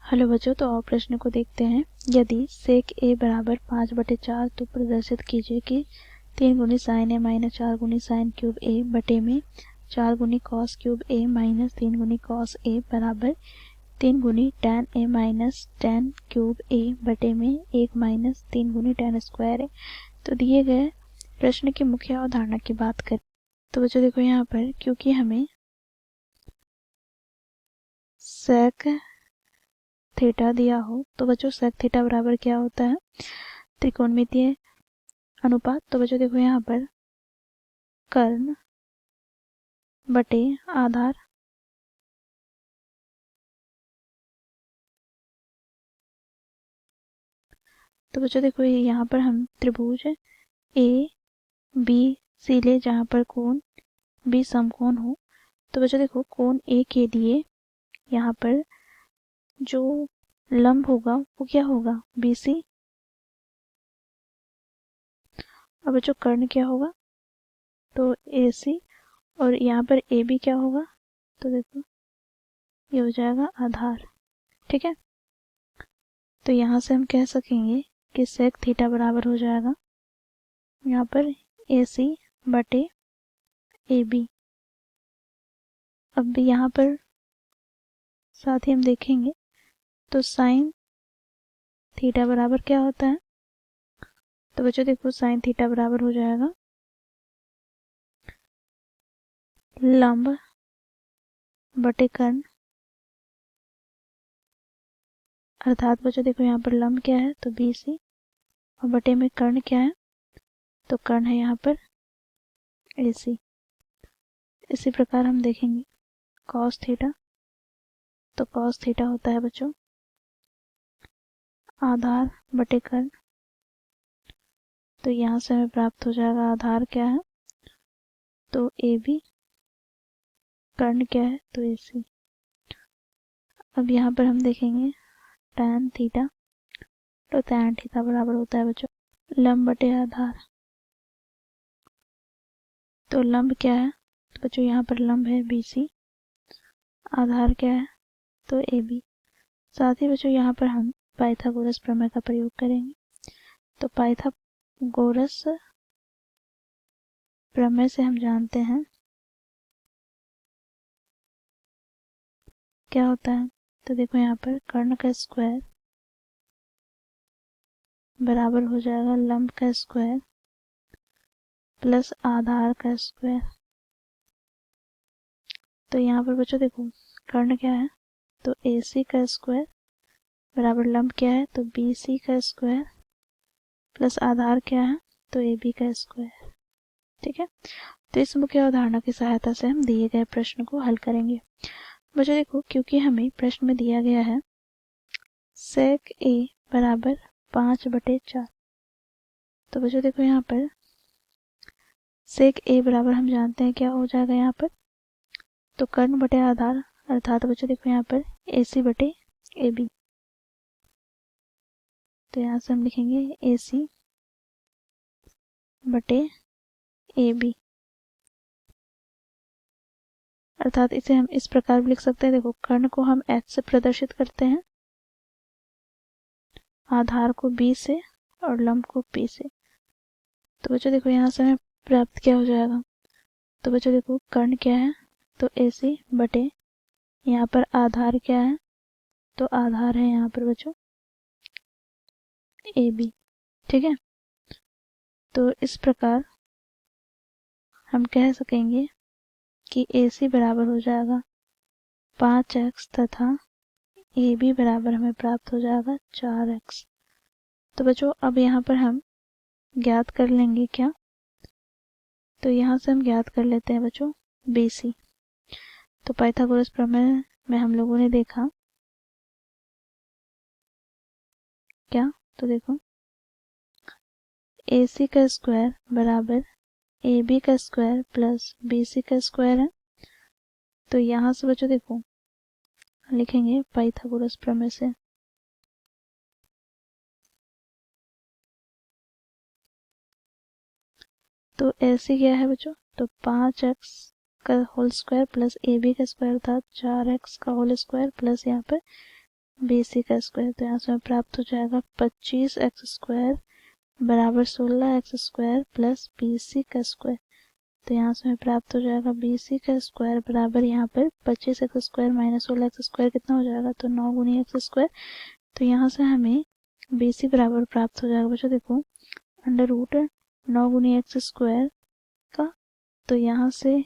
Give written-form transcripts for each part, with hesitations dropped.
Hello बच्चों, तो और प्रश्न को देखते हैं। यदि सेक ए बराबर 5/4 तो प्रदर्शित कीजिए कि 3 गुनी साइन ए माइनस 4 गुनी साइन क्यूब ए बटे में 4 गुनी कॉस क्यूब ए माइनस 3 गुनी कॉस ए बराबर 3 गुनी tan A minus tan cube ए बटे में 1 माइनस 3 गुनी टैन स्क्वायर ए। तो दिए गए प्रश्न की मुख्य अवधारणा की बात करें तो बच्चों देखो यहाँ पर, क्योंकि हमें सेक थीटा दिया हो तो बच्चों सेक थीटा बराबर क्या होता है, त्रिकोणमितीय अनुपात। तो बच्चों देखो यहाँ पर कर्ण बटे आधार तो बच्चों देखो यहाँ पर हम त्रिभुज ए बी सी ले जहाँ पर कोण बी समकोण हो। तो बच्चों देखो कोण ए के लिए यहाँ पर जो लंब होगा वो क्या होगा, बी सी। और बच्चों कर्ण क्या होगा, तो ए सी। और यहाँ पर ए बी क्या होगा, तो देखो ये हो जाएगा आधार। ठीक है, तो यहाँ से हम कह सकेंगे कि सेक थीटा बराबर हो जाएगा यहाँ पर ए सी बटे ए बी। अब भी यहाँ पर साथ ही हम देखेंगे तो साइन थीटा बराबर क्या होता है, तो बच्चों देखो साइन थीटा बराबर हो जाएगा लंब बटे कर्ण। अर्थात बच्चों देखो यहाँ पर लंब क्या है, तो बी सी, और बटे में कर्ण क्या है, तो कर्ण है यहाँ पर ए सी। इसी प्रकार हम देखेंगे कॉस थीटा, तो कॉस थीटा होता है बच्चों आधार बटे कर्ण। तो यहाँ से हमें प्राप्त हो जाएगा आधार क्या है, तो ए बी, कर्ण क्या है, तो ए सी। अब यहाँ पर हम देखेंगे tan थीटा, तो tan थीटा बराबर होता है बच्चों लंब बटे आधार। तो लंब क्या है, तो बच्चों यहाँ पर लंब है बी सी, आधार क्या है, तो ए बी। साथ ही बच्चों यहाँ पर हम पाइथागोरस प्रमेय का प्रयोग करेंगे। तो पाइथागोरस प्रमेय से हम जानते हैं क्या होता है, तो देखो यहाँ पर कर्ण का स्क्वायर बराबर हो जाएगा लंब का स्क्वायर प्लस आधार का स्क्वायर। तो यहाँ पर बच्चों देखो कर्ण क्या है, तो ए सी का स्क्वायर बराबर लंब क्या है, तो बी सी का स्क्वायर प्लस आधार क्या है, तो ए बी का स्क्वायर। ठीक है, तो इस मुख्य अवधारणा की सहायता से हम दिए गए प्रश्न को हल करेंगे। बच्चों देखो, क्योंकि हमें प्रश्न में दिया गया है सेक ए बराबर 5/4, तो बच्चों देखो यहाँ पर सेक ए बराबर हम जानते हैं क्या हो जाएगा यहाँ पर, तो कर्ण बटे आधार। अर्थात बच्चों देखो यहाँ पर ए सी बटे ए बी। तो यहाँ से हम लिखेंगे ए सी बटे ए बी। अर्थात इसे हम इस प्रकार भी लिख सकते हैं, देखो कर्ण को हम एच से प्रदर्शित करते हैं, आधार को बी से और लंब को पी से। तो बच्चों देखो यहाँ से हमें प्राप्त क्या हो जाएगा, तो बच्चों देखो कर्ण क्या है, तो ए सी बटे यहाँ पर आधार क्या है, तो आधार है यहाँ पर बच्चों ए बी। ठीक है, तो इस प्रकार हम कह सकेंगे कि ए सी बराबर हो जाएगा 5x तथा ए बी बराबर हमें प्राप्त हो जाएगा 4x। तो बच्चों अब यहाँ पर हम ज्ञात कर लेंगे क्या, तो यहाँ से हम ज्ञात कर लेते हैं बच्चों बी सी। तो पाइथागोरस प्रमेय में हम लोगों ने देखा क्या, तो देखो ए सी का स्क्वायर बराबर ए बी का स्क्वायर प्लस बी सी का स्क्वायर है। तो यहाँ से बच्चों देखो लिखेंगे पाइथागोरस प्रमेय से, तो ए सी क्या है बच्चों, तो 5x का whole square plus A B का स्क्वायर अर्थात 4x का होल स्क्वायर प्लस यहाँ पर बी सी का स्क्वायर, तो यहाँ से हमें प्राप्त हो जाएगा 25x² बराबर 16x² प्लस बी सी का स्क्वायर। तो यहाँ से हमें प्राप्त हो जाएगा बी सी का स्क्वायर बराबर यहाँ पर 25x² माइनस 16x² कितना हो जाएगा, तो 9 गुनी x²। तो यहाँ से हमें बी सी बराबर प्राप्त हो जाएगा बच्चों, देखो अंडर रूट 9 गुनी x² का, तो यहाँ से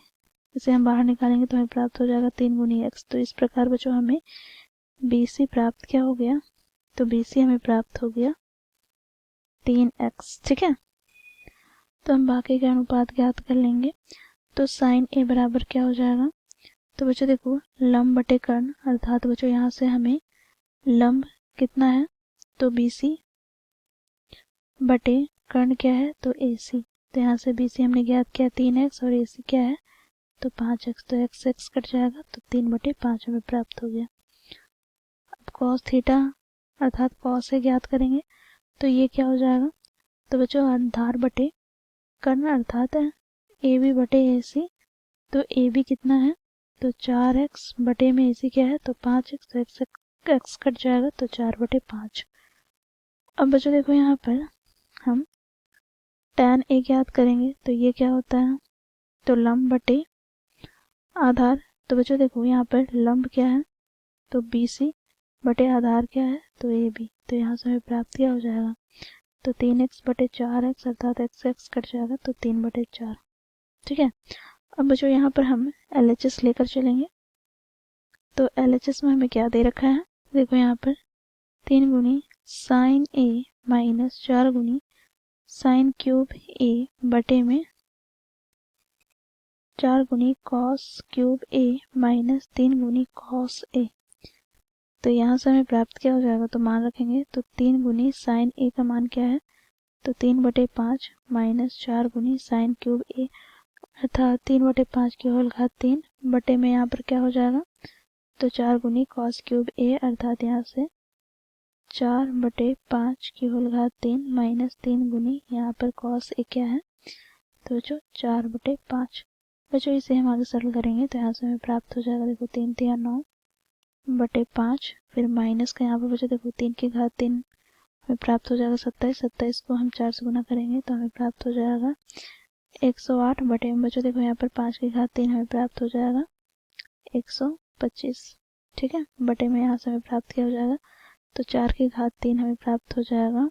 इसे हम बाहर निकालेंगे तो हमें प्राप्त हो जाएगा 3 गुनी x। तो इस प्रकार बच्चों हमें बी सी प्राप्त क्या हो गया, तो बी सी हमें प्राप्त हो गया 3x। ठीक है, तो हम बाकी के अनुपात ज्ञात कर लेंगे। तो साइन ए बराबर क्या हो जाएगा, तो बच्चों देखो लंब बटे कर्ण, अर्थात बच्चों यहाँ से हमें लंब कितना है, तो बी सी बटे कर्ण क्या है, तो ए सी। तो यहाँ से बी सी हमने ज्ञात किया 3x और ए सी क्या है, तो 5x। तो x कट जाएगा तो 3/5 हमें प्राप्त हो गया। अब कॉस थीटा अर्थात कॉस से ज्ञात करेंगे, तो ये क्या हो जाएगा, तो बच्चों आधार बटे कर्ण अर्थात ए बी बटे ए सी। तो ए बी कितना है, तो 4x बटे में ए सी क्या है, तो 5x। तो x कट जाएगा तो 4/5। अब बच्चों देखो यहाँ पर हम tan ए ज्ञात करेंगे, तो ये क्या होता है, तो लंब बटे आधार। तो बच्चों देखो यहाँ पर लंब क्या है, तो बी सी बटे आधार क्या है, तो ए बी। तो यहाँ से हमें प्राप्त क्या हो जाएगा, तो 3x बटे 4x अर्थात x कट जाएगा तो 3/4। ठीक है, अब बच्चों यहाँ पर हम LHS लेकर चलेंगे। तो LHS में हमें क्या दे रखा है, देखो यहाँ पर 3 गुनी साइन ए माइनस 4 गुनी साइन क्यूब ए बटे में 4 गुनी कॉस क्यूब ए माइनस 3 गुनी कॉस ए। तो यहाँ से हमें प्राप्त क्या हो जाएगा, तो मान रखेंगे तो 3 गुनी साइन ए का मान क्या है, तो 3/5 माइनस 4 गुनी साइन क्यूब ए अर्थात 3/5 की होल घात 3 बटे में यहाँ पर क्या हो जाएगा, तो 4 गुनी कॉस क्यूब ए अर्थात यहाँ से 4/5 की होल घात 3 माइनस 3 गुनी यहाँ पर कॉस ए क्या है, तो जो 4/5। बच्चों इसे हम आगे सरल करेंगे तो यहाँ से हमें प्राप्त हो जाएगा, देखो 3 3 9/5, फिर माइनस का यहाँ पर बच्चों देखो 3 की घात 3 हमें प्राप्त हो जाएगा 27। 27 को हम 4 से गुना करेंगे तो हमें प्राप्त हो जाएगा 108 बटे में बच्चों देखो यहाँ पर 5 की घात 3 हमें प्राप्त हो जाएगा 125। ठीक है, बटे में यहाँ से हमें प्राप्त क्या हो जाएगा, तो 4 की घात 3 हमें प्राप्त हो जाएगा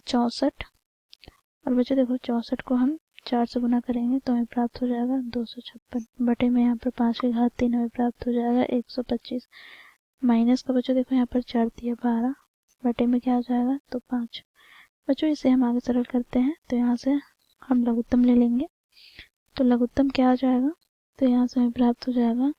64। और बच्चों देखो 64 को हम 4 से गुना करेंगे तो हमें प्राप्त हो जाएगा 256 बटे में यहाँ पर 5 की घात 3 हमें प्राप्त हो जाएगा 125। माइनस का बच्चों देखो यहाँ पर 4 दिया 12 बटे में क्या आ जाएगा, तो 5। बच्चों इसे हम आगे सरल करते हैं तो यहाँ से हम लघुत्तम ले लेंगे। तो लघुत्तम क्या आ जाएगा, तो यहाँ से हमें प्राप्त हो जाएगा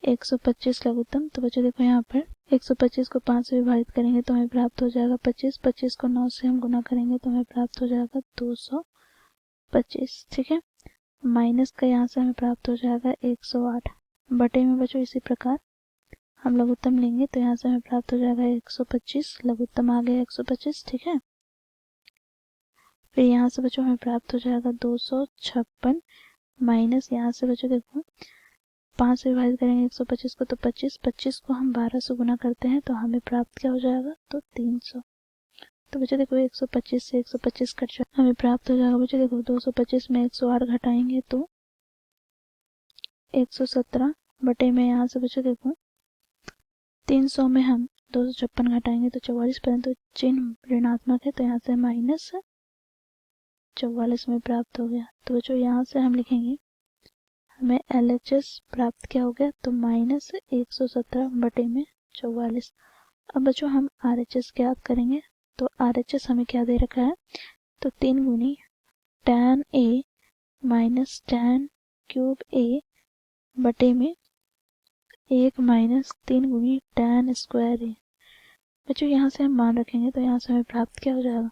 125 लघुत्तम। तो बच्चों देखो यहाँ पर 125 को 5 से विभाजित करेंगे तो हमें प्राप्त हो जाएगा 25। 25 को 9 से हम गुना करेंगे तो हमें प्राप्त हो जाएगा 225। ठीक है, माइनस का यहाँ से हमें प्राप्त हो जाएगा 108 बटे में बच्चों इसी प्रकार हम लघुत्तम लेंगे तो यहाँ से हमें प्राप्त हो जाएगा 125। लघुत्तम आ गया 125। ठीक है, फिर यहाँ से बच्चों हमें प्राप्त हो जाएगा 256 माइनस यहाँ से बच्चों देखो 5 से विभाजित करेंगे 125 को तो 25। 25 को हम 12 से गुना करते हैं तो हमें प्राप्त क्या हो जाएगा, तो 300। तो बच्चों देखो 125 से 125 कट जाएगा, हमें प्राप्त हो जाएगा बच्चों देखो 225 में 108 घटाएंगे तो 117 बटे में यहाँ से बच्चों देखो 300 में हम 256 घटाएंगे तो 44, परंतु चिन्ह ऋणात्मक है तो यहाँ से माइनस 44 में प्राप्त हो गया। तो बच्चों यहाँ से हम लिखेंगे हमें LHS प्राप्त क्या हो गया, तो माइनस 117 बटे में 44। अब बच्चों हम RHS ज्ञात करेंगे। तो RHS हमें क्या दे रखा है, तो 3 गुनी tan A minus tan cube A बटे में 1 माइनस 3 गुनी tan स्क्वायर A। बच्चों यहाँ से हम मान रखेंगे तो यहाँ से हमें प्राप्त क्या हो जाएगा,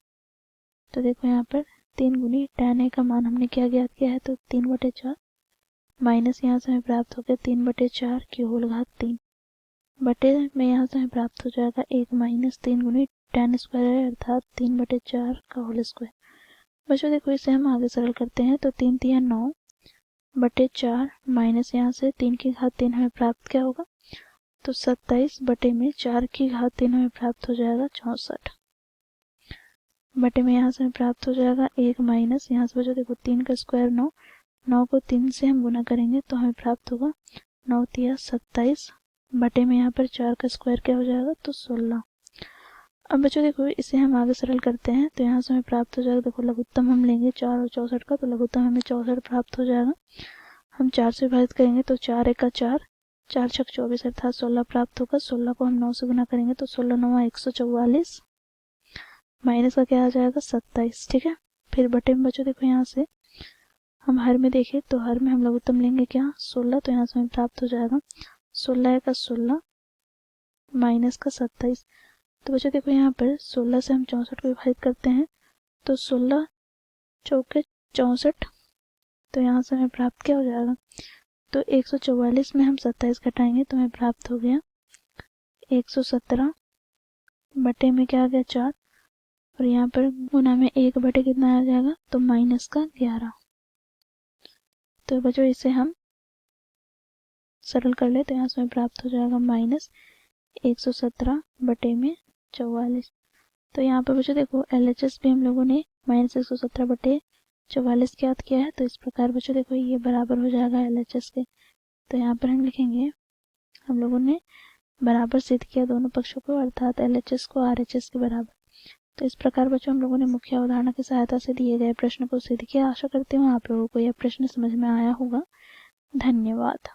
तो देखो यहाँ पर 3 गुनी tan A का मान हमने क्या ज्ञात किया है, तो 3/4 माइनस यहाँ से हमें प्राप्त हो गया 3/4 की होल घात 3 बटे में यहाँ से हमें प्राप्त हो जाएगा 1 माइनस 3 गुनी tan स्क्वायर अर्थात 3/4 का होल स्क्वायर। बच्चों देखो इसे हम आगे सरल करते हैं तो 3 3 9/4 माइनस यहाँ से 3 की घात 3 हमें प्राप्त क्या होगा, तो 27 बटे में 4 की घात 3 हमें प्राप्त हो जाएगा 64 बटे में यहाँ से हमें प्राप्त हो जाएगा 1 माइनस यहाँ से बचा देखो 3 का स्क्वायर 9, 9 को 3 से हम गुना करेंगे तो हमें प्राप्त होगा 9 तिया 27 बटे में यहाँ पर 4 का स्क्वायर क्या हो जाएगा तो 16। अब बच्चों देखो इसे हम आगे सरल करते हैं तो यहाँ से हमें प्राप्त हो जाएगा, देखो लघुत्तम हम लेंगे 4 और 64 का, तो लघुत्तम हमें 64 प्राप्त हो जाएगा। हम 4 से विभाजित करेंगे तो 4 एक का 4, 4 छक 24 अर्थात 16 प्राप्त होगा। 16 को हम 9 से गुना करेंगे तो 16 9 144 माइनस का क्या आ जाएगा 27। ठीक है, फिर बटे में बच्चों देखो यहाँ से हम हर में देखें तो हर में हम लघुत्तम लेंगे क्या 16, तो यहाँ से हमें प्राप्त हो जाएगा 16 का 16 माइनस का 27। तो बच्चों देखो यहाँ पर 16 से हम 64 को विभाजित करते हैं तो 16 चौके 64, तो यहाँ से हमें प्राप्त क्या हो जाएगा तो 144 में हम 27 घटाएंगे तो हमें प्राप्त हो गया 117 बटे में क्या आ गया 4 और यहाँ पर गुना में 1 बटे कितना आ जाएगा तो माइनस का 11। तो बच्चों इसे हम सरल कर ले तो यहाँ से हमें प्राप्त हो जाएगा माइनस 117 बटे में 44। तो यहाँ पर बच्चों देखो LHS भी हम लोगों ने माइनस 117 बटे 44 ज्ञात किया है, तो इस प्रकार बच्चों देखो ये बराबर हो जाएगा LHS के। तो यहाँ पर हम लिखेंगे हम लोगों ने बराबर सिद्ध किया दोनों पक्षों को अर्थात LHS को RHS के बराबर। तो इस प्रकार बच्चों हम लोगों ने मुख्य अवधारणा की सहायता से दिए गए प्रश्न को सिद्ध किया। आशा करती हूँ आप लोगों को यह प्रश्न समझ में आया होगा। धन्यवाद।